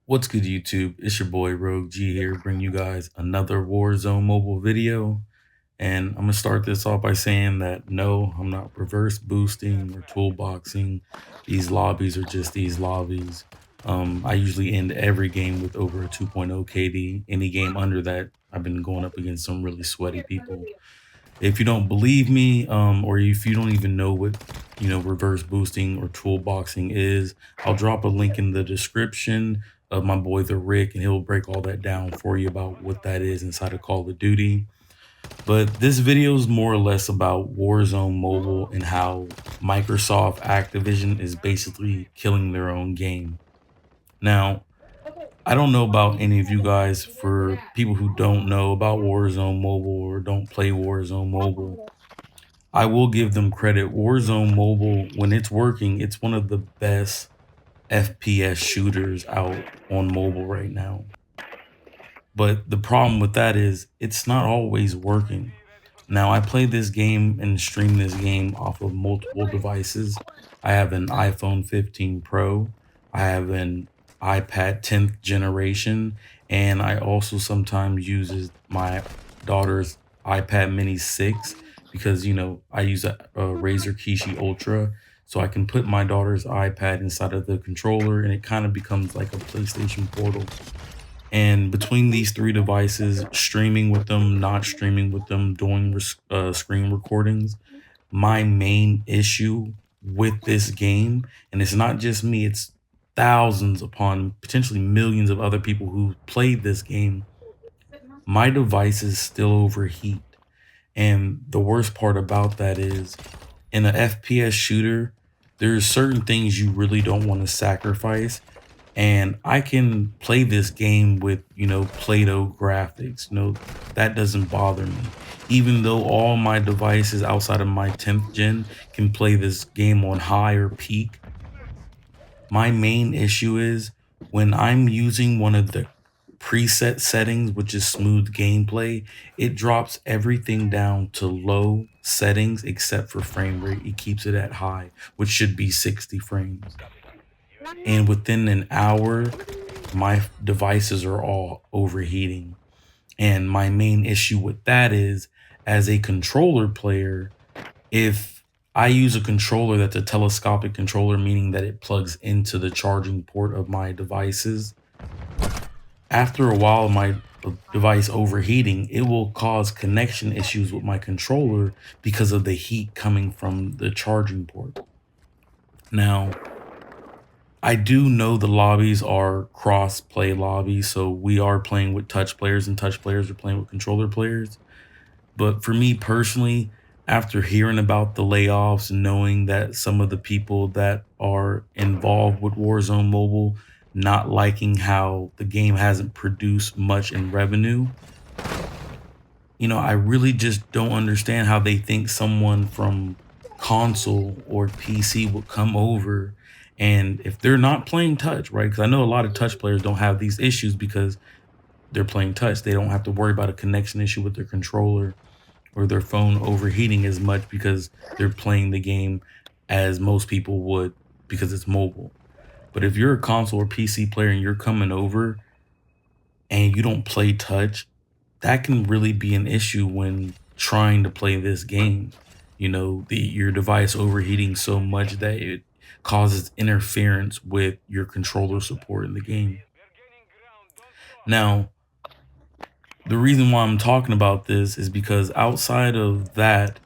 What's good, YouTube? It's your boy Rogue G here, bring you guys another Warzone mobile video. And I'm gonna start this off by saying that no, I'm not reverse boosting or toolboxing. These lobbies are just these lobbies. I usually end every game with over a 2.0 KD. Any game under that, I've been going up against some really sweaty people. If you don't believe me, or if you don't even know what reverse boosting or toolboxing is, I'll drop a link in the description of my boy the Rick, and he'll break all that down for you about what that is inside of Call of Duty. But this video is more or less about Warzone Mobile and how Microsoft Activision is basically killing their own game. Now, I don't know about any of you guys. For people who don't know about Warzone Mobile or don't play Warzone Mobile, I will give them credit. Warzone Mobile, when it's working, it's one of the best FPS shooters out on mobile right now. But the problem with that is it's not always working. Now, I play this game and stream this game off of multiple devices. I have an iPhone 15 Pro, I have an iPad 10th generation, and I also sometimes use my daughter's iPad Mini 6 because I use a Razer Kishi Ultra, so I can put my daughter's iPad inside of the controller and it kind of becomes like a PlayStation Portal. And between these three devices, streaming with them, not streaming with them, doing screen recordings, my main issue with this game, and it's not just me, it's thousands upon potentially millions of other people who played this game, my devices still overheat. And the worst part about that is, in an FPS shooter, there's certain things you really don't want to sacrifice, and I can play this game with, Play-Doh graphics. That doesn't bother me. Even though all my devices outside of my 10th gen can play this game on high or peak, my main issue is when I'm using one of the preset settings, which is smooth gameplay, it drops everything down to low settings except for frame rate. It keeps it at high, which should be 60 frames. And within an hour, my devices are all overheating. And my main issue with that is, as a controller player, if I use a controller that's a telescopic controller, meaning that it plugs into the charging port of my devices, after a while, my device overheating, it will cause connection issues with my controller because of the heat coming from the charging port. Now, I do know the lobbies are cross-play lobbies, so we are playing with touch players and touch players are playing with controller players. But for me personally, after hearing about the layoffs and knowing that some of the people that are involved with Warzone Mobile not liking how the game hasn't produced much in revenue, I really just don't understand how they think someone from console or PC would come over. And if they're not playing touch, right? Because I know a lot of touch players don't have these issues because they're playing touch. They don't have to worry about a connection issue with their controller or their phone overheating as much because they're playing the game as most people would because it's mobile. But if you're a console or PC player and you're coming over and you don't play touch, that can really be an issue when trying to play this game. Your device overheating so much that it causes interference with your controller support in the game. Now, the reason why I'm talking about this is because outside of that,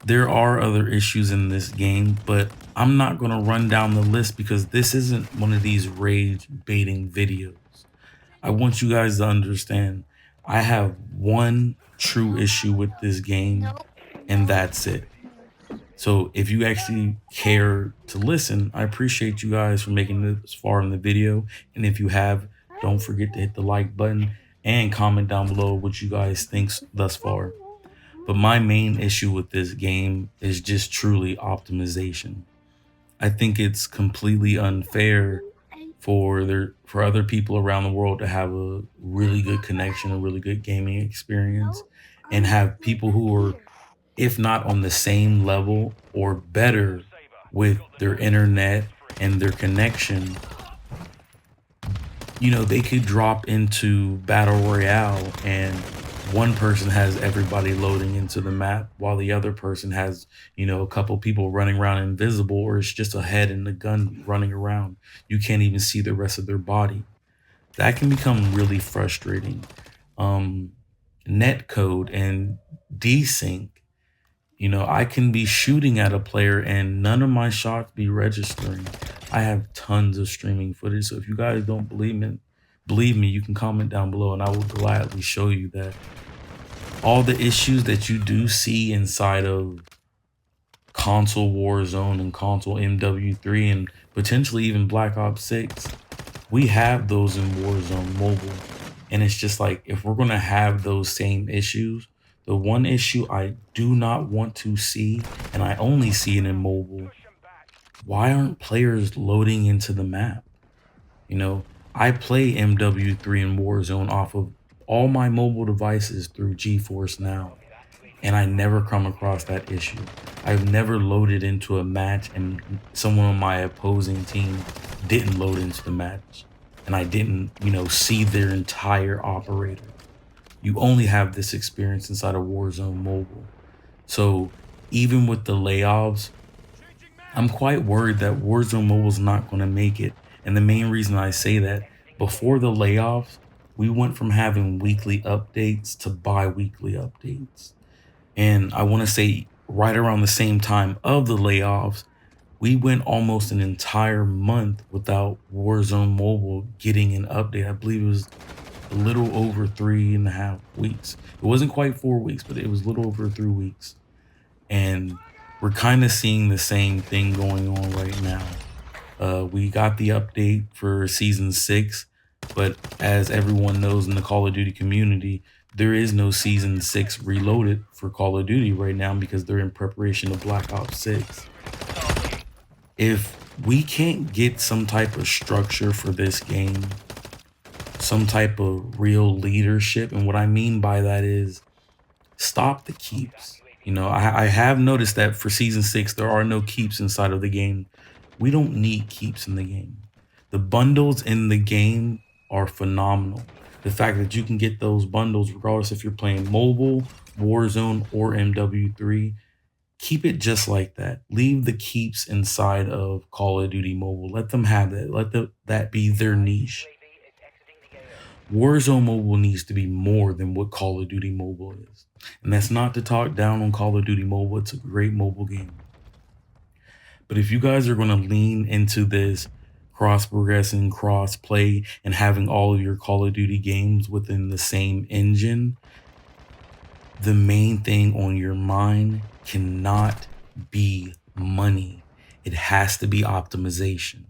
there are other issues in this game, but I'm not going to run down the list because this isn't one of these rage baiting videos. I want you guys to understand, I have one true issue with this game, and that's it. So if you actually care to listen, I appreciate you guys for making it this far in the video. And if you have, don't forget to hit the like button and comment down below what you guys think thus far. But my main issue with this game is just truly optimization. I think it's completely unfair for other people around the world to have a really good connection, a really good gaming experience, and have people who are, if not on the same level or better with their internet and their connection, they could drop into battle royale and one person has everybody loading into the map while the other person has, a couple people running around invisible, or it's just a head and a gun running around. You can't even see the rest of their body. That can become really frustrating. Um, Netcode and desync, I can be shooting at a player and none of my shots be registering. I have tons of streaming footage. So if you guys don't believe me, you can comment down below and I will gladly show you that all the issues that you do see inside of console Warzone and console MW3 and potentially even Black Ops 6, we have those in Warzone Mobile. And it's just like, if we're going to have those same issues, the one issue I do not want to see, and I only see it in mobile, why aren't players loading into the map? You know, I play MW3 and Warzone off of all my mobile devices through GeForce Now, and I never come across that issue. I've never loaded into a match and someone on my opposing team didn't load into the match and I didn't, see their entire operator. You only have this experience inside of Warzone Mobile. So even with the layoffs, I'm quite worried that Warzone Mobile is not going to make it. And the main reason I say that, before the layoffs, we went from having weekly updates to bi-weekly updates. And I want to say right around the same time of the layoffs, we went almost an entire month without Warzone Mobile getting an update. I believe it was a little over 3.5 weeks. It wasn't quite 4 weeks, but it was a little over 3 weeks. And we're kind of seeing the same thing going on right now. We got the update for season 6, but as everyone knows in the Call of Duty community, there is no season 6 reloaded for Call of Duty right now because they're in preparation of Black Ops 6. If we can't get some type of structure for this game, some type of real leadership, and what I mean by that is stop the keeps. I have noticed that for season 6, there are no keeps inside of the game. We don't need keeps in the game. The bundles in the game are phenomenal. The fact that you can get those bundles, regardless if you're playing mobile, Warzone, or MW3, keep it just like that. Leave the keeps inside of Call of Duty Mobile. Let them have that. That be their niche. Warzone Mobile needs to be more than what Call of Duty Mobile is. And that's not to talk down on Call of Duty Mobile. It's a great mobile game. But if you guys are going to lean into this cross-progressing, cross-play, and having all of your Call of Duty games within the same engine, the main thing on your mind cannot be money. It has to be optimization.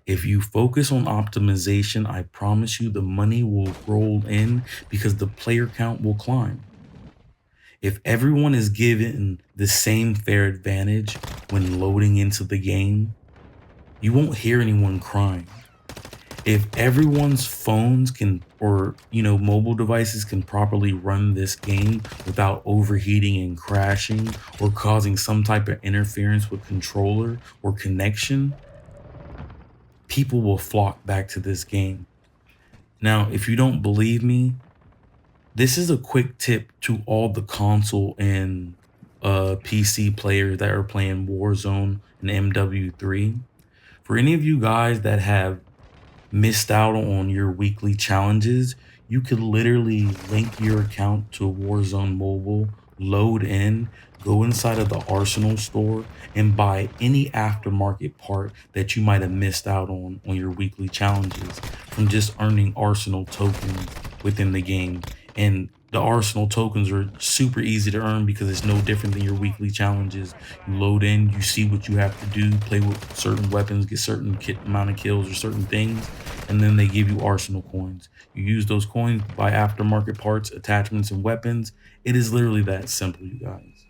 If you focus on optimization, I promise you the money will roll in because the player count will climb. If everyone is given the same fair advantage when loading into the game, you won't hear anyone crying. If everyone's phones or mobile devices can properly run this game without overheating and crashing or causing some type of interference with controller or connection, people will flock back to this game. Now, if you don't believe me, this is a quick tip to all the console and PC players that are playing Warzone and MW3. For any of you guys that have missed out on your weekly challenges, you could literally link your account to Warzone Mobile, load in, go inside of the Arsenal store, and buy any aftermarket part that you might have missed out on your weekly challenges from just earning Arsenal tokens within the game. And the Arsenal tokens are super easy to earn because it's no different than your weekly challenges. You load in, you see what you have to do, play with certain weapons, get certain amount of kills or certain things, and then they give you Arsenal coins. You use those coins to buy aftermarket parts, attachments, and weapons. It is literally that simple, you guys.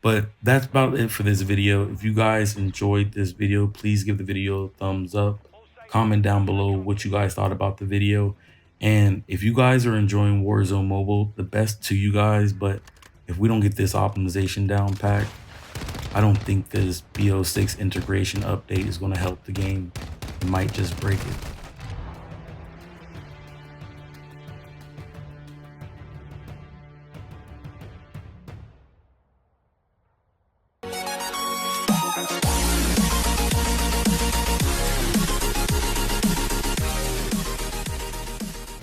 But that's about it for this video. If you guys enjoyed this video, please give the video a thumbs up. Comment down below what you guys thought about the video. And if you guys are enjoying Warzone Mobile, the best to you guys. But if we don't get this optimization down pat, I don't think this BO6 integration update is going to help the game. It might just break it.